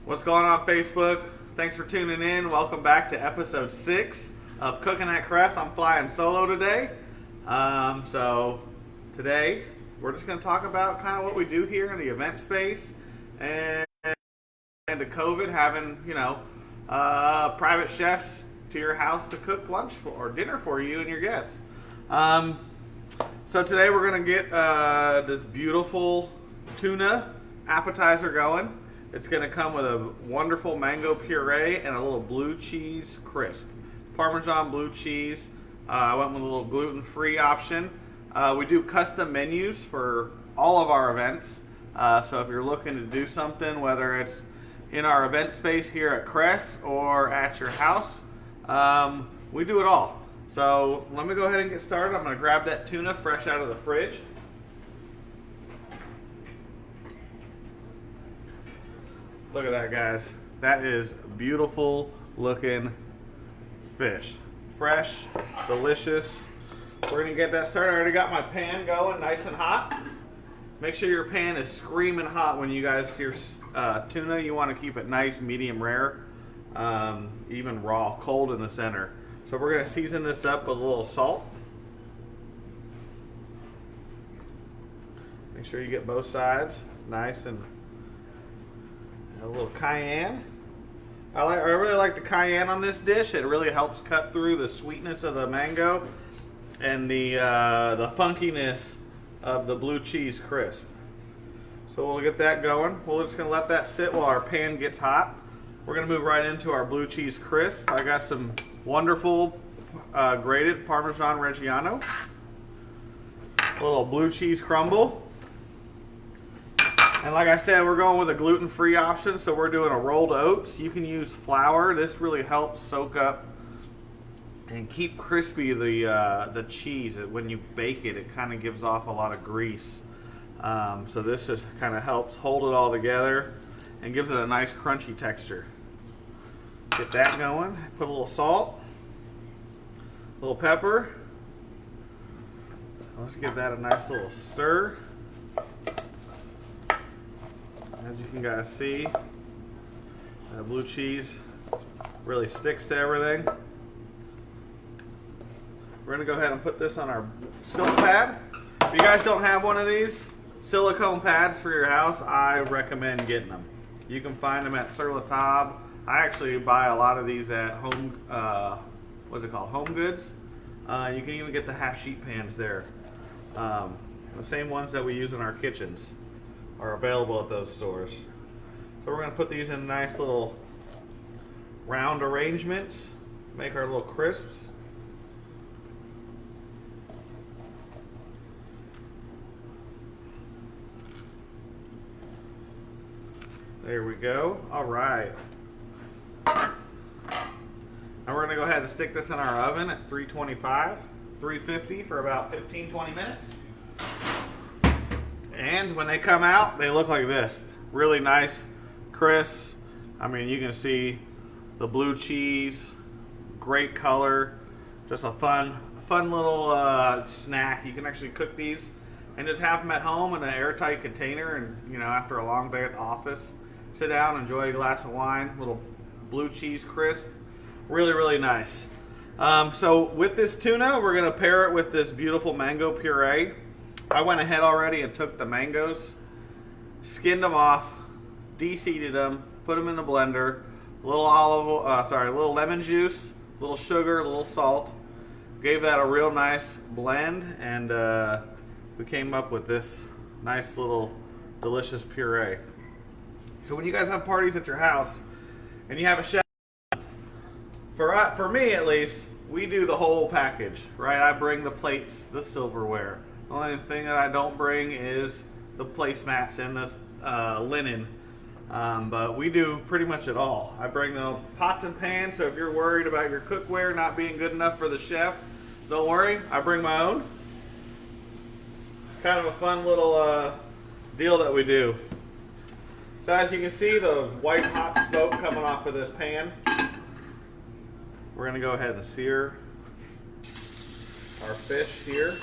What's going on, Facebook? Thanks for tuning in. Welcome back to episode 6 of Cooking at Crest. I'm flying solo today. So today we're just going to talk about kind of what we do here in the event space and the COVID, having, private chefs to your house to cook lunch for, or dinner for you and your guests. So today we're going to get this beautiful tuna appetizer going. It's going to come with a wonderful mango puree and a little blue cheese crisp. Parmesan blue cheese. I went with a little gluten-free option. We do custom menus for all of our events. So if you're looking to do something, whether it's in our event space here at Crest or at your house, we do it all. So let me go ahead and get started. I'm going to grab that tuna fresh out of the fridge. Look at that, guys. That is beautiful looking fish. Fresh, delicious. We're gonna get that started. I already got my pan going nice and hot. Make sure your pan is screaming hot when you guys sear tuna. You wanna keep it nice, medium rare, even raw, cold in the center. So we're gonna season this up with a little salt. Make sure you get both sides nice, and a little cayenne. I really like the cayenne on this dish. It really helps cut through the sweetness of the mango and the funkiness of the blue cheese crisp. So we'll get that going. We're just gonna let that sit while our pan gets hot. We're gonna move right into our blue cheese crisp. I got some wonderful grated Parmesan Reggiano, a little blue cheese crumble. And like I said, we're going with a gluten-free option, so we're doing a rolled oats. You can use flour. This really helps soak up and keep crispy the cheese. When you bake it, it kind of gives off a lot of grease. So this just kind of helps hold it all together and gives it a nice crunchy texture. Get that going. Put a little salt, a little pepper. Let's give that a nice little stir. As you can guys see, that blue cheese really sticks to everything. We're going to go ahead and put this on our silk pad. If you guys don't have one of these silicone pads for your house, I recommend getting them. You can find them at Sur La Table. I actually buy a lot of these at Home, Home Goods. You can even get the half sheet pans there. The same ones that we use in our kitchens are available at those stores. So we're going to put these in nice little round arrangements, make our little crisps. There we go. All right. And we're going to go ahead and stick this in our oven at 325, 350 for about 15-20 minutes. And when they come out, they look like this. Really nice, crisps. I mean, you can see the blue cheese, great color, just a fun little snack. You can actually cook these and just have them at home in an airtight container, and after a long day at the office, sit down, enjoy a glass of wine, little blue cheese crisp. Really, really nice. So with this tuna, we're gonna pair it with this beautiful mango puree. I went ahead already and took the mangoes, skinned them off, de-seeded them, put them in the blender, a little lemon juice, a little sugar, a little salt. Gave that a real nice blend, and we came up with this nice little delicious puree. So when you guys have parties at your house and you have a chef, for me at least, we do the whole package, right? I bring the plates, the silverware. The only thing that I don't bring is the placemats and the linen. But we do pretty much it all. I bring the pots and pans, so if you're worried about your cookware not being good enough for the chef, don't worry, I bring my own. Kind of a fun little deal that we do. So as you can see, the white hot smoke coming off of this pan. We're gonna go ahead and sear our fish here.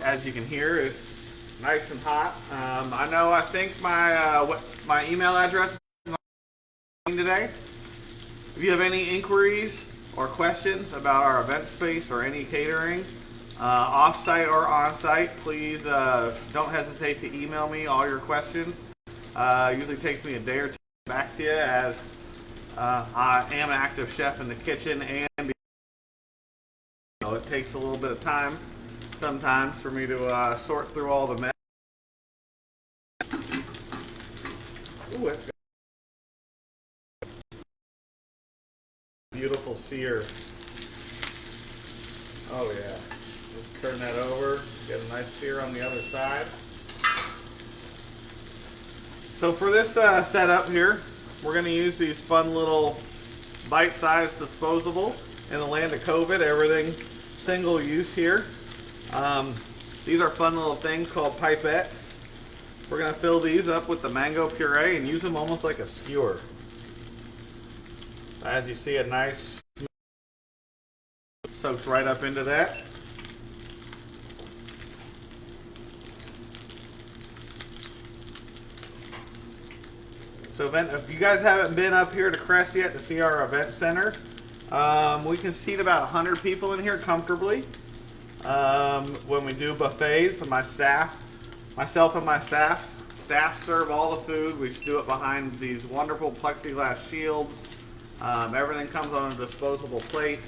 As you can hear, it's nice and hot. I think my email address is on today. If you have any inquiries or questions about our event space or any catering, off-site or on-site, please don't hesitate to email me all your questions. It usually takes me a day or two to get back to you, as I am an active chef in the kitchen, and it takes a little bit of time sometimes for me to sort through all the mess. Ooh, that's beautiful sear. Oh yeah. Just turn that over, get a nice sear on the other side. So for this setup here, we're going to use these fun little bite-sized disposable. In the land of COVID, everything single use here. These are fun little things called pipettes. We're going to fill these up with the mango puree and use them almost like a skewer. As you see, a nice soaks right up into that. So if you guys haven't been up here to Crest yet to see our event center, we can seat about 100 people in here comfortably. When we do buffets, myself and my staff serve all the food. We do it behind these wonderful plexiglass shields. Everything comes on a disposable plate,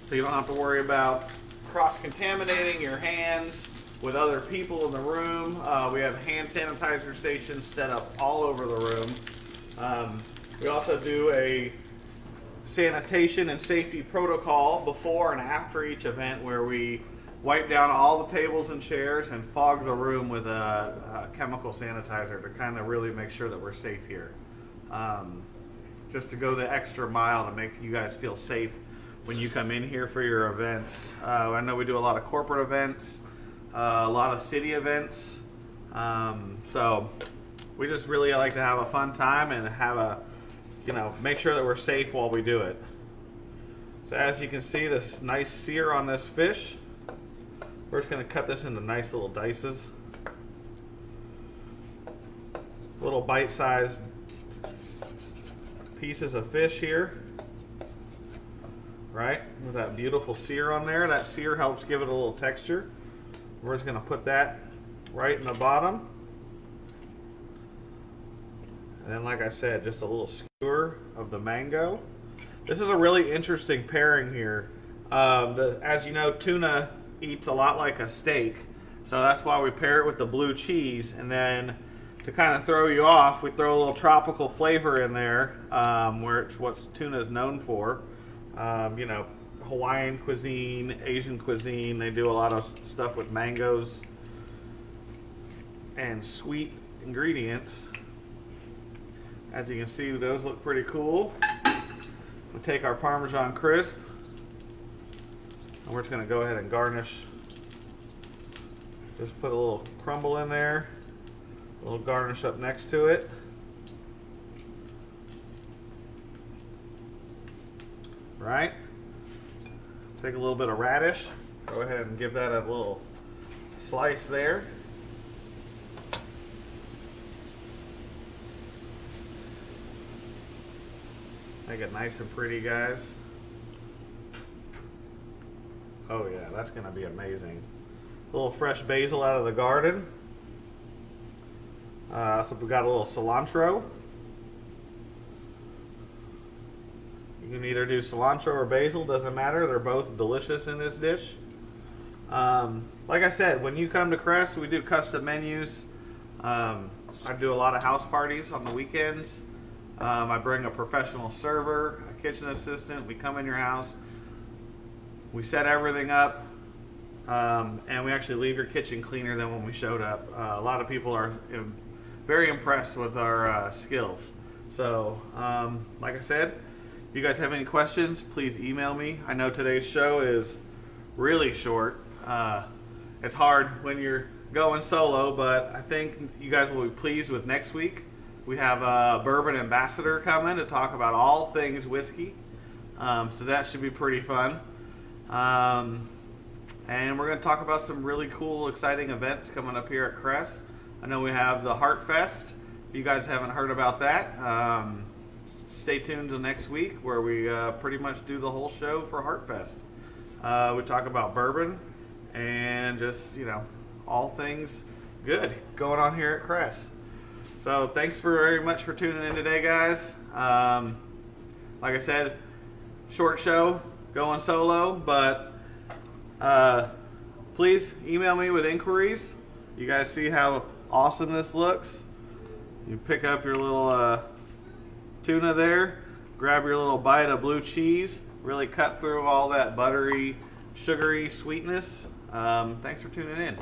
so you don't have to worry about cross-contaminating your hands with other people in the room. We have hand sanitizer stations set up all over the room. We also do a sanitation and safety protocol before and after each event, where we wipe down all the tables and chairs and fog the room with a chemical sanitizer to kind of really make sure that we're safe here. Just to go the extra mile to make you guys feel safe when you come in here for your events. I know we do a lot of corporate events, a lot of city events. So we just really like to have a fun time and have make sure that we're safe while we do it. So as you can see, this nice sear on this fish. We're just going to cut this into nice little dices. Little bite-sized pieces of fish here. Right? With that beautiful sear on there. That sear helps give it a little texture. We're just going to put that right in the bottom. And then, like I said, just a little skewer of the mango. This is a really interesting pairing here. As you know, tuna eats a lot like a steak, so that's why we pair it with the blue cheese. And then to kind of throw you off, we throw a little tropical flavor in there, where it's what tuna is known for. Hawaiian cuisine, Asian cuisine, they do a lot of stuff with mangoes and sweet ingredients. As you can see, those look pretty cool. We'll take our Parmesan crisp, and we're just going to go ahead and garnish. Just put a little crumble in there, a little garnish up next to it. Right? Take a little bit of radish. Go ahead and give that a little slice there. Make it nice and pretty, guys. Oh yeah, that's gonna be amazing. A little fresh basil out of the garden. So we got a little cilantro. You can either do cilantro or basil, doesn't matter. They're both delicious in this dish. Like I said, when you come to Crest, we do custom menus. I do a lot of house parties on the weekends. I bring a professional server, a kitchen assistant. We come in your house, we set everything up, and we actually leave your kitchen cleaner than when we showed up. A lot of people are very impressed with our skills. So, like I said, if you guys have any questions, please email me. I know today's show is really short. It's hard when you're going solo, but I think you guys will be pleased with next week. We have a bourbon ambassador coming to talk about all things whiskey. So that should be pretty fun. And we're going to talk about some really cool, exciting events coming up here at Crest. I know we have the Heart Fest. If you guys haven't heard about that, stay tuned till next week where we pretty much do the whole show for Heart Fest. We talk about bourbon and just, all things good going on here at Crest. So thanks very much for tuning in today, guys. Like I said, short show, going solo, but please email me with inquiries. You guys see how awesome this looks? You pick up your little tuna there, grab your little bite of blue cheese, really cut through all that buttery, sugary sweetness. Thanks for tuning in.